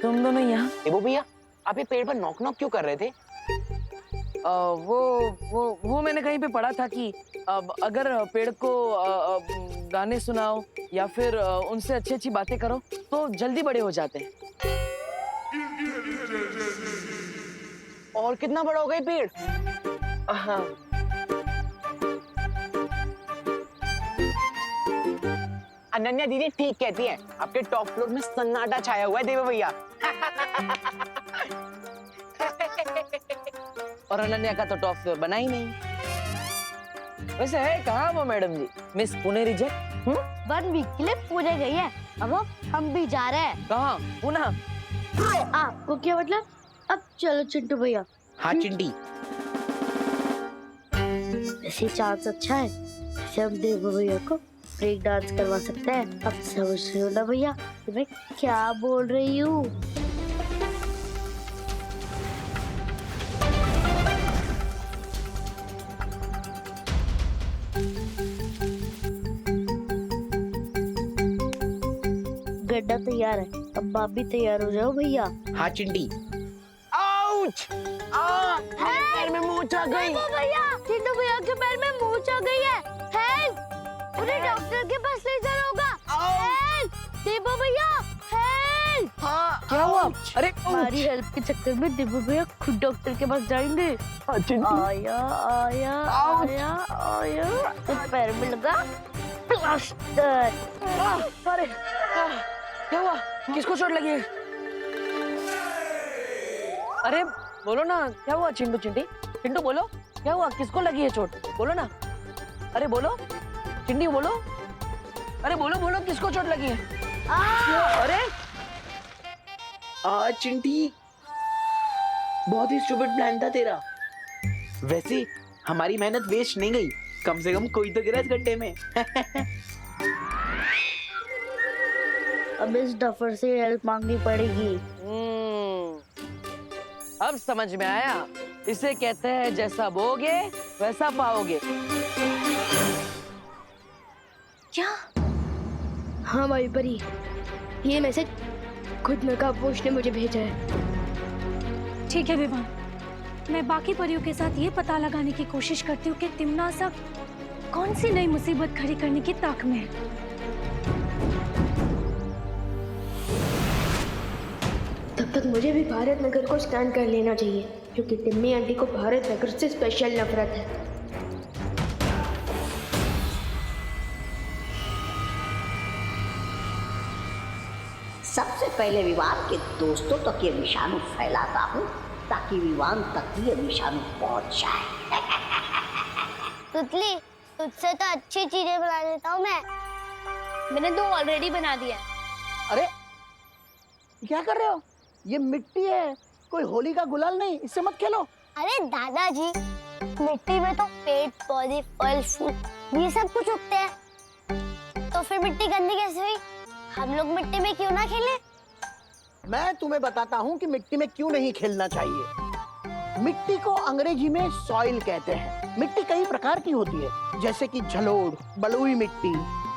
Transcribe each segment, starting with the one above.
तुम दोनों यहाँ? वो भैया, आप ये पेड़ पर नॉक नॉक क्यों कर रहे थे? वो मैंने कहीं पे पढ़ा था कि अगर पेड़ को गाने सुनाओ या फिर उनसे अच्छी अच्छी बातें करो तो जल्दी बड़े हो जाते हैं। और कितना बड़ा हो गया पेड़? हाँ। अनन्या दीदी ठीक कहती है, आपके टॉप फ्लोर में सन्नाटा छाया हुआ है देवा भैया। और अनन्या का तो टॉप फ्लोर बना ही नहीं। वैसे है कहाँ वो मैडम जी, मिस पुणे रिजेक्ट? 1 वीक के लिए पुणे गई है, अब हम भी जा रहे हैं। कहाँ? पुणे? आपको क्या मतलब? अब चलो चिंटू भैया। हाँ चिंटी। ऐसी चांस अच्छा है, हम देव भैया को ब्रेक डांस करवा सकते हैं। अब समझ रहे हो ना भैया मैं क्या बोल रही हूँ? गड्ढा तैयार है, अब आप भी तैयार हो जाओ भैया। हाँ चिंटी। आउच! मेरे पैर में मोच आ गई। भैया, चिंटू भैया के पैर में मोच आ गई है। हेल्प! उन्हें डॉक्टर के पास ले जाना होगा। हेल्प! देवो भैया, हेल्प! हाँ, क्या हुआ? अरे हमारी हेल्प के चक्कर में देवो भैया खुद डॉक्टर के पास जाएंगे। आया आया आया आया, तो पैर में लगा प्लास्टर। अरे क्या हुआ? किसको चोट लगी है? अरे बोलो ना, क्या हुआ चिंटू चिंटी? चिंटू बोलो, क्या हुआ? किसको लगी है चोट? बोलो ना। अरे बोलो चिंटी, बोलो। अरे बोलो बोलो, किसको चोट लगी है? अरे चिंटी, बहुत ही स्टूपिड प्लान था तेरा। वैसे हमारी मेहनत वेस्ट नहीं गई, कम से कम कोई तो गिरा इस गड्ढे में। अब इस डफर से हेल्प मांगनी पड़ेगी। अब समझ में आया, इसे कहते हैं जैसा बोगे वैसा पाओगे। क्या? हाँ भाई परी, ये मैसेज खुद नकाबपोश ने मुझे भेजा है। ठीक है विवान, मैं बाकी परियों के साथ ये पता लगाने की कोशिश करती हूँ कि तिम्ना सब कौन सी नई मुसीबत खड़ी करने की ताक में है। तब तक मुझे भी भारत नगर को स्कैन कर लेना चाहिए, क्योंकि तिम्मी आंटी को भारत नगर से स्पेशल नफरत है। सबसे पहले विवान के दोस्तों तक ये विषाणु फैलाता हूँ, ताकि विवान तक ये विषाणु पहुंच जाए। तुतली, तुझसे तो अच्छी चीजें बना लेता हूँ मैं। मैंने 2 ऑलरेडी बना दिया। अरे क्या कर रहे हो? ये मिट्टी है, कोई होली का गुलाल नहीं, इससे मत खेलो। अरे दादाजी, मिट्टी में तो पेड़ पौधे फल फूल ये सब कुछ उगते हैं, तो फिर मिट्टी गंदी कैसे हुई? हम लोग मिट्टी में क्यों ना खेलें? मैं तुम्हें बताता हूँ कि मिट्टी में क्यों नहीं खेलना चाहिए। मिट्टी को अंग्रेजी में सॉइल कहते हैं। मिट्टी कई प्रकार की होती है, जैसे कि जलोढ़, बलुई मिट्टी,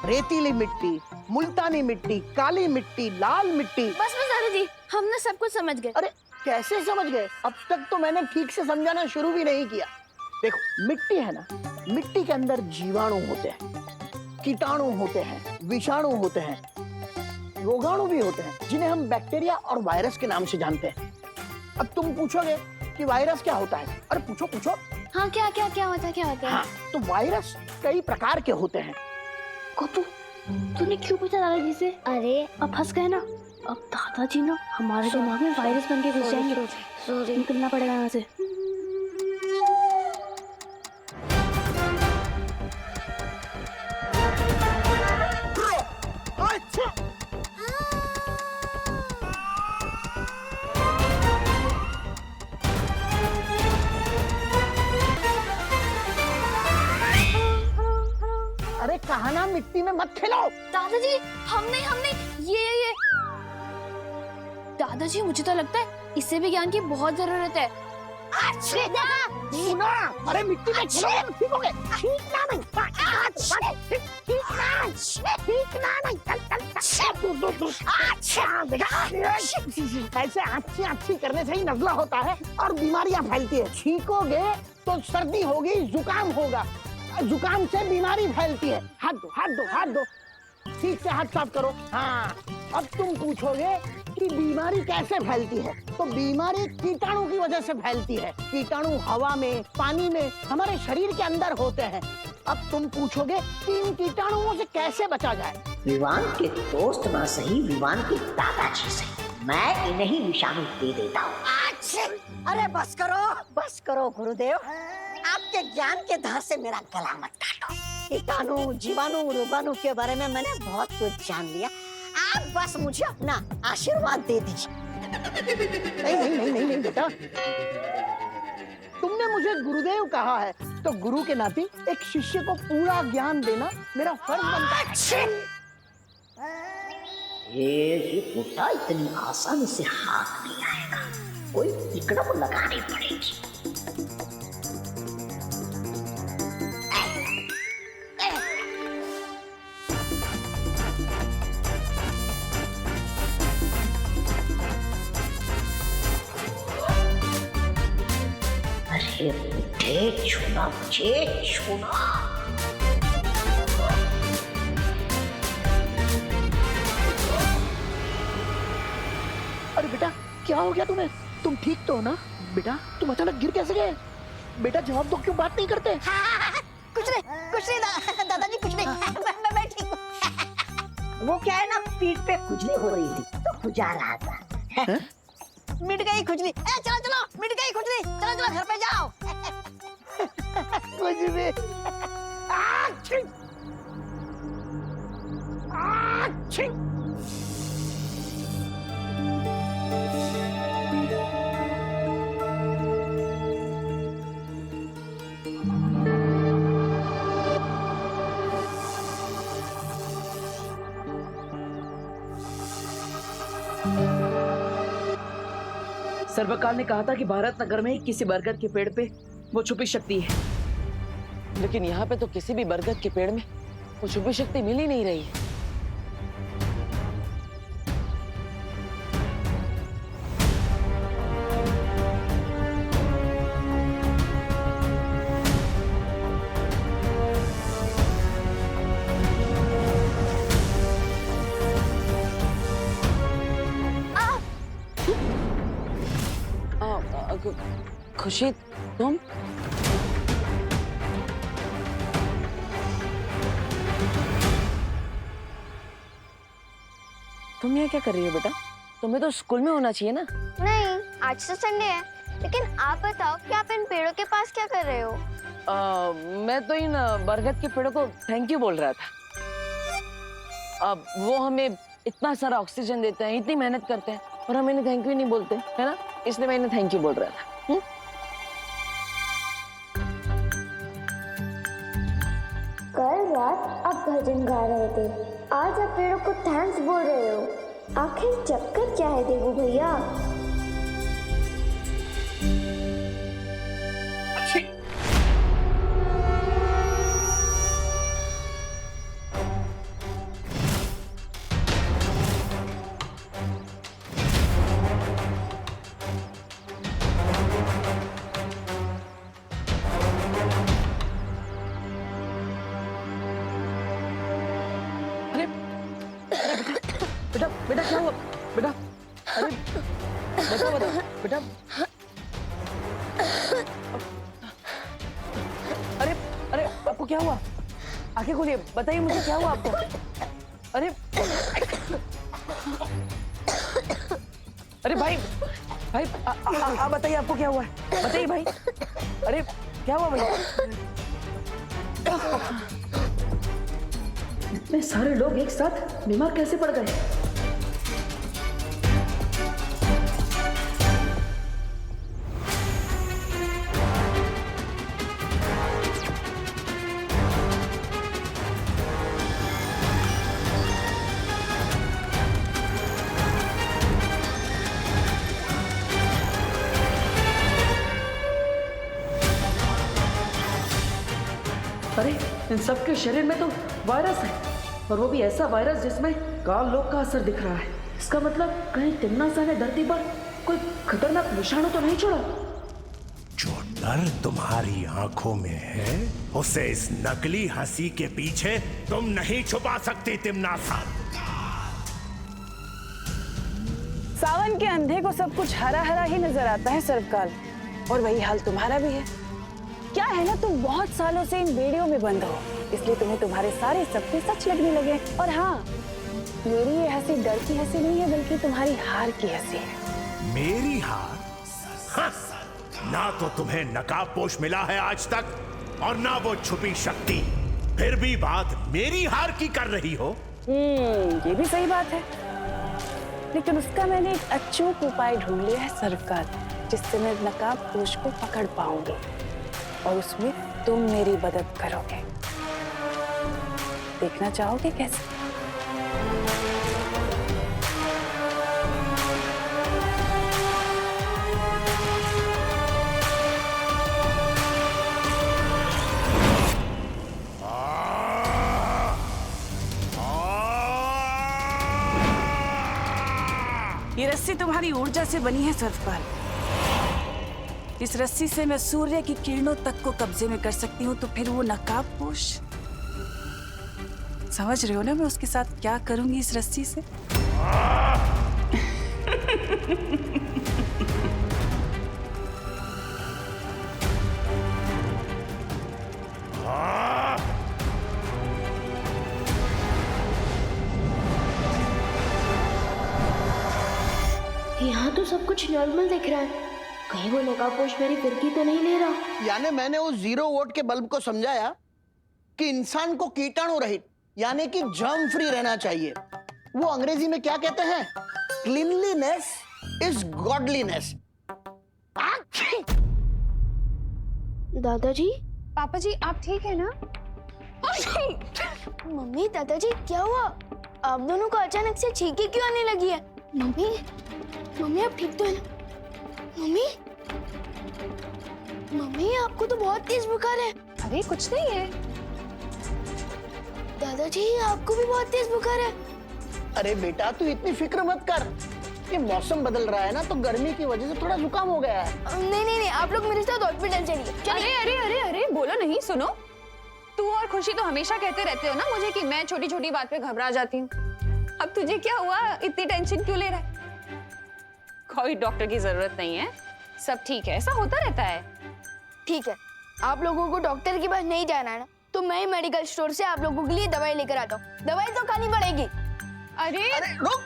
रेतीली मिट्टी, मुल्तानी मिट्टी, काली मिट्टी, लाल मिट्टी। बस दादाजी, हमने सब कुछ समझ गए। अरे कैसे समझ गए? अब तक तो मैंने ठीक से समझाना शुरू भी नहीं किया। देखो मिट्टी है ना, मिट्टी के अंदर जीवाणु होते हैं, कीटाणु होते हैं, विषाणु होते हैं, रोगाणु भी होते हैं, जिन्हें हम बैक्टीरिया और वायरस के नाम से जानते हैं। अब तुम पूछोगे कि वायरस क्या होता है? अरे पूछो पूछो। हाँ क्या क्या क्या होता है, क्या होता है? हाँ, तो वायरस कई प्रकार के होते हैं। कोतू, तूने क्यों पूछा दादाजी से? अरे अब फंस गए ना। अब दादाजी ना हमारे दिमाग में वायरस बन के घुस जाएंगे। निकलना पड़ेगा यहाँ से। अरे कहा ना मिट्टी में मत खेलो। दादाजी हमने ये दादाजी मुझे तो लगता है इससे भी ज्ञान की बहुत जरूरत है। सुना, अरे मिट्टी में खेलो, ठीक हो गए? ठीक ना नहीं। ऐसे अच्छी अच्छी करने से ही नजला होता है और बीमारियां फैलती है। छींकोगे तो सर्दी होगी, जुकाम होगा, जुकाम से बीमारी फैलती है। हाथ दो, हाथ दो, हाथ दो, ठीक से हाथ साफ करो। हाँ, अब तुम पूछोगे कि बीमारी कैसे फैलती है, तो बीमारी कीटाणु की वजह से फैलती है। कीटाणु हवा में, पानी में, हमारे शरीर के अंदर होते हैं। अब तुम पूछोगे कि इन कीटाणुओं से कैसे बचा जाए। विवान के दोस्त ना सही, विवान के दादाजी सही, मैं इन्हें विषाणु दे देता हूँ। अरे बस करो गुरुदेव, आपके ज्ञान के धार से मेरा गला मत काटो। कीटाणु, जीवाणु, रोगाणु के बारे में मैंने बहुत कुछ जान लिया। आप बस मुझे अपना आशीर्वाद दे दीजिए। नहीं बेटा, तुमने मुझे गुरुदेव कहा है, तो गुरु के नाते एक शिष्य को पूरा ज्ञान देना मेरा फर्ज बनता है। ये बुड्ढा इतनी आसानी से हाथ नहीं आएगा, कोई तिकड़म लगानी पड़ेगी। अरे बुड्ढे, छूना मुझे, छूना। अरे बेटा, क्या हो गया तुम्हें? तुम ठीक तो हो ना? बेटा, तुम अचानक गिर कैसे गए? बेटा जवाब दो, क्यों बात नहीं करते? कुछ नहीं दादाजी, कुछ नहीं। मैं ठीक हूँ। वो क्या है ना, पीठ पे खुजली हो रही थी तो खुजा रहा था। मिट गई खुजली। चलो, मिट गई खुजली, चलो घर पे जाओ। कुछ भी। सर्वकाल ने कहा था कि भारत नगर में किसी बरगद के पेड़ पे वो छुपी शक्ति है, लेकिन यहाँ पे तो किसी भी बरगद के पेड़ में वो छुपी शक्ति मिल ही नहीं रही है। खुशी, तुम? तुम यहाँ क्या कर रही हो बेटा? तुम्हें तो स्कूल में होना चाहिए ना। नहीं, आज तो संडे है। लेकिन आप बताओ कि आप इन पेड़ों के पास क्या कर रहे हो? मैं तो इन बरगद के पेड़ों को थैंक यू बोल रहा था। अब वो हमें इतना सारा ऑक्सीजन देते हैं, इतनी मेहनत करते हैं, और हम इन्हें थैंक यू नहीं बोलते, है ना? इसलिए मैं इन्हें थैंक यू बोल रहा था। कल रात आप भजन गा रहे थे, आज आप पेड़ों को थैंक्स बोल रहे हो। आखिर चक्कर क्या है देवू भैया? बेटा क्या हुआ बेटा? अरे बेटा बेटा, अरे अरे आपको क्या हुआ? आंखें खोलिए, बताइए मुझे क्या हुआ आपको? अरे अरे भाई आप बताइए आपको क्या हुआ है? बताइए भाई। अरे क्या हुआ भाई? इतने सारे लोग एक साथ बीमार कैसे पड़ गए? अरे इन सब के शरीर में तो वायरस है, और वो भी ऐसा वायरस जिसमें काल लोक का असर दिख रहा है। इसका मतलब कहीं तिम्नासा ने धरती पर कोई खतरनाक विषाणु तो नहीं छोड़ा। जो डर तुम्हारी आंखों में है उसे इस नकली हंसी के पीछे तुम नहीं छुपा सकती तिम्नासा। सावन के अंधे को सब कुछ हरा हरा ही नजर आता है सर्वकाल, और वही हाल तुम्हारा भी है। क्या है ना, तुम बहुत सालों से इन बेड़ियों में बंद हो, इसलिए तुम्हें तुम्हारे सारे सपने सच लगने लगे। और हाँ, मेरी ये हंसी डर की हंसी नहीं है, बल्कि तुम्हारी हार की हंसी है। मेरी हार? हाँ, ना तो तुम्हें नकाबपोश मिला है आज तक, और ना वो छुपी शक्ति, फिर भी बात मेरी हार की कर रही हो। ये भी सही बात है, लेकिन उसका मैंने एक अचूक उपाय ढूंढ लिया है सर्वकाल, जिससे मैं नकाबपोश को पकड़ पाऊंगी, और उसमें तुम मेरी मदद करोगे। देखना चाहोगे कैसे? ये रस्सी तुम्हारी ऊर्जा से बनी है सर्वपाल। इस रस्सी से मैं सूर्य की किरणों तक को कब्जे में कर सकती हूँ, तो फिर वो नकाबपोश, समझ रहे हो ना मैं उसके साथ क्या करूंगी इस रस्सी से? यहाँ तो सब कुछ नॉर्मल दिख रहा है, कहीं वो नकाबपोश मेरी फिरकी तो नहीं ले रहा। यानी मैंने उस 0 वोल्ट के बल्ब को समझाया कि इंसान को कीटाणु रहित यानी कि जर्म फ्री रहना चाहिए। वो अंग्रेजी में क्या कहते हैं? Cleanliness is godliness. दादाजी, पापा जी आप ठीक है ना? मम्मी, दादाजी क्या हुआ? आप दोनों को अचानक से छींके क्यों आने लगी है? मम्मी, मम्मी आप ठीक तो है ना? मम्मी, मम्मी आपको तो बहुत तेज बुखार है। अरे कुछ नहीं है। दादाजी आपको भी बहुत तेज बुखार है। अरे बेटा तू इतनी फिक्र मत कर, ये मौसम बदल रहा है ना, तो गर्मी की वजह से थोड़ा जुकाम हो गया है। नहीं नहीं नहीं, आप लोग मेरे साथ हॉस्पिटल चलिए। अरे अरे अरे अरे बोलो नहीं, सुनो, तू और खुशी तो हमेशा कहते रहते हो ना मुझे कि मैं छोटी छोटी बात पे घबरा जाती हूँ। अब तुझे क्या हुआ, इतनी टेंशन क्यों ले रहा है? कोई डॉक्टर की जरूरत नहीं है, सब ठीक है, ऐसा होता रहता है। ठीक है, आप लोगों को डॉक्टर के पास नहीं जाना है ना, तो मैं ही मेडिकल स्टोर से आप लोगों के लिए दवाई लेकर आता हूँ। दवाई तो खानी पड़ेगी। अरे रुक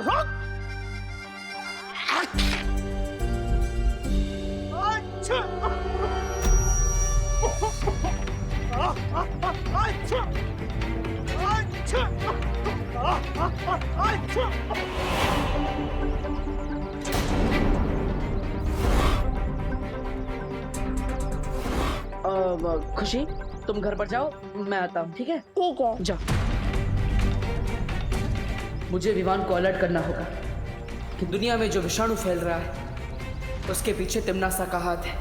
रुक। खुशी तुम घर पर जाओ, मैं आता हूँ, ठीक है? ठीक है। जाओ। मुझे विवान को अलर्ट करना होगा कि दुनिया में जो विषाणु फैल रहा है उसके पीछे तिम्नासा का हाथ है।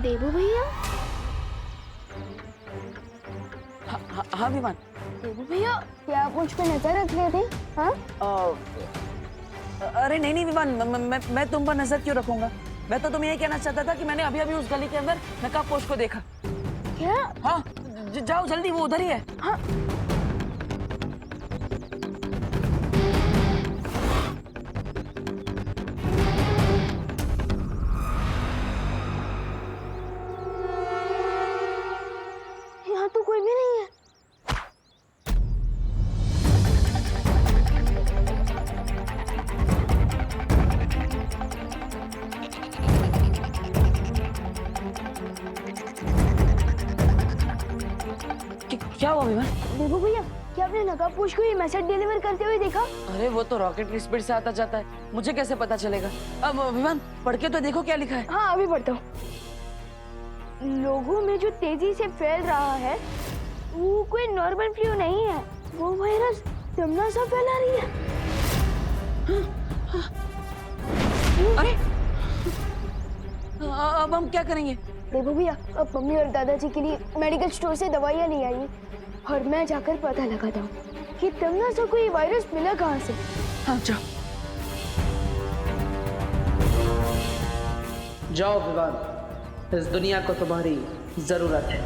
देबू भैया, हाँ विमान। देबू भैया, क्या आप मुझ पे नजर रख रहे थे? हाँ? अरे नहीं नहीं विमान, मैं तुम पर नजर क्यों रखूंगा? मैं तो तुम्हें ये कहना चाहता था कि मैंने अभी अभी उस गली के अंदर नकाबपोश को देखा। क्या? हाँ जाओ जल्दी, वो उधर ही है। हाँ। यहाँ तो कोई भी नहीं है। क्या हुआ विमान? देखो भैया, क्या आपने नकाबपोश को ये मैसेज डिलीवर करते हुए देखा? अरे वो तो रॉकेट की स्पीड से आता जाता है, मुझे कैसे पता चलेगा? अब विमान पढ़ के तो देखो क्या लिखा है। हाँ अभी पढ़ता हूँ। लोगों में जो तेजी से फैल रहा है वो कोई नॉर्मल फ्लू नहीं है, वो वायरस तिमना सा फैला रही है। अरे अब हम क्या करेंगे? देखो भैया, अब मम्मी और दादाजी के लिए मेडिकल स्टोर से दवाइयाँ ले आई और मैं जाकर पता लगाता हूँ कि तिमना सा कोई वायरस मिला कहाँ से। हाँ जाओ जाओ विवान, इस दुनिया को तुम्हारी जरूरत है।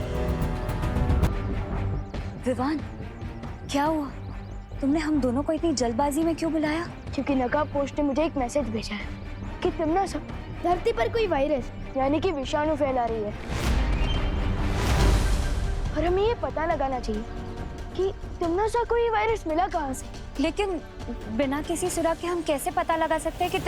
विवान, क्या हुआ? तुमने हम दोनों को इतनी जल्दबाजी में क्यों बुलाया? क्योंकि नकाबपोश ने मुझे एक मैसेज भेजा है कि तिमना सा धरती पर कोई वायरस यानी कि विषाणु फैला रही है और हमें ये पता लगाना चाहिए कि तिमना सा कोई वायरस मिला कहाँ से। लेकिन बिना किसी सुराग के हम कैसे पता लगा सकते हैं कि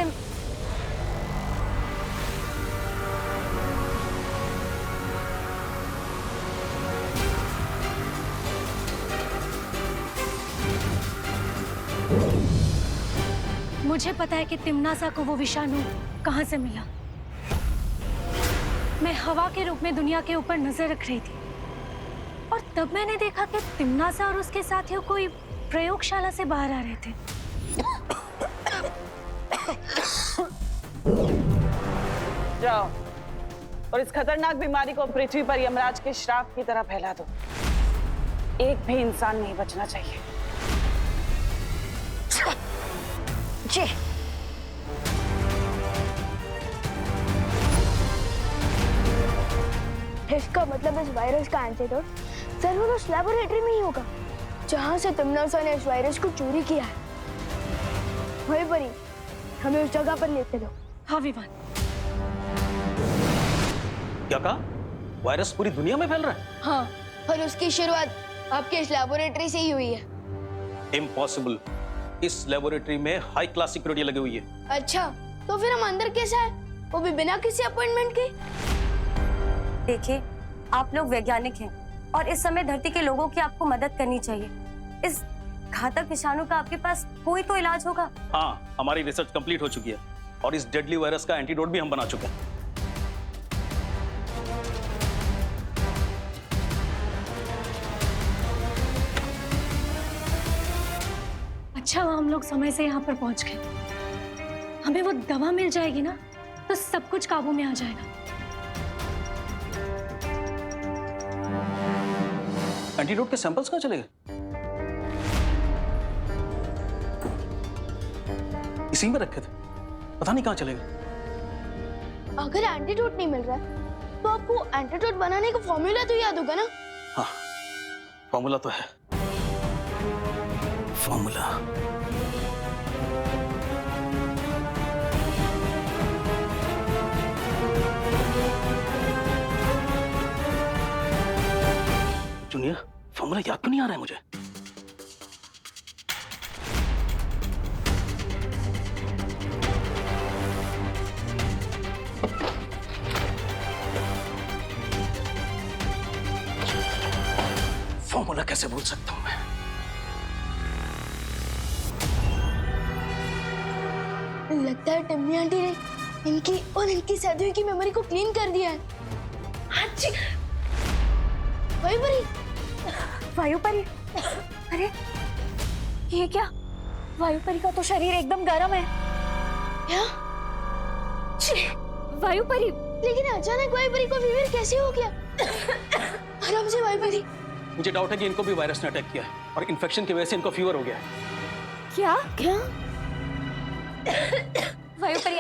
मुझे पता है कि तिमनासा को वो विषाणु कहाँ से मिला। मैं हवा के रूप में दुनिया के ऊपर नजर रख रही थी और तब मैंने देखा कि तिमनासा और उसके साथियों कोई प्रयोगशाला से बाहर आ रहे थे। जाओ और इस खतरनाक बीमारी को पृथ्वी पर यमराज के श्राप की तरह फैला दो। एक भी इंसान नहीं बचना चाहिए। जी। इसका मतलब इस वायरस का एंटीडोट जरूर उस लैबोरेटरी में ही होगा जहां से तिमनासा ने इस वायरस को चोरी किया है। वही परी, हमें उस जगह पर लेते दो। हाँ विवान। क्या कहा? वायरस पूरी दुनिया में फैल रहा है? हाँ, और उसकी शुरुआत आपके इस लैबोरेटरी से ही हुई है। इम्पॉसिबल। इस लेबोरेटरी में हाई क्लास सिक्योरिटी लगी हुई है। अच्छा, तो फिर हम अंदर कैसे आए? वो भी बिना किसी अपॉइंटमेंट के? देखिए, आप लोग वैज्ञानिक हैं और इस समय धरती के लोगों की आपको मदद करनी चाहिए। इस घातक विषाणु का आपके पास कोई तो इलाज होगा। हाँ, हमारी रिसर्च कंप्लीट हो चुकी है और इस डेडली वायरस का एंटीडोट भी हम बना चुके हैं। अच्छा हुआ हम लोग समय से यहाँ पर पहुँच गए। हमें वो दवा मिल जाएगी ना तो सब कुछ काबू में आ जाएगा। एंटीडोट के सैंपल्स कहाँ चले गए? इसी में रखे थे, पता नहीं कहाँ चले गए। अगर एंटीडोट नहीं मिल रहा है तो आपको एंटीडोट बनाने का फॉर्मूला तो याद होगा ना? हाँ, फॉर्मूला तो है। फॉर्मूला जूनियर, फॉर्मूला याद क्यों नहीं आ रहा है मुझे? फॉर्मूला कैसे भूल सकता हूं मैं? लगता है टिम्मी आंटी ने इनकी और इनकी साथियों की मेमोरी को क्लीन कर दिया है। वायुपरी, वायुपरी, अरे ये क्या? वायुपरी का तो शरीर एकदम गर्म है। क्या? वायुपरी, लेकिन अचानक वायुपरी को फीवर कैसे हो गया? आराम से वायुपरी। मुझे डाउट है कि इनको भी वायरस ने अटैक किया है और इन्फेक्शन की वजह से इनको फीवर हो गया है। क्या? क्या? वायुपरी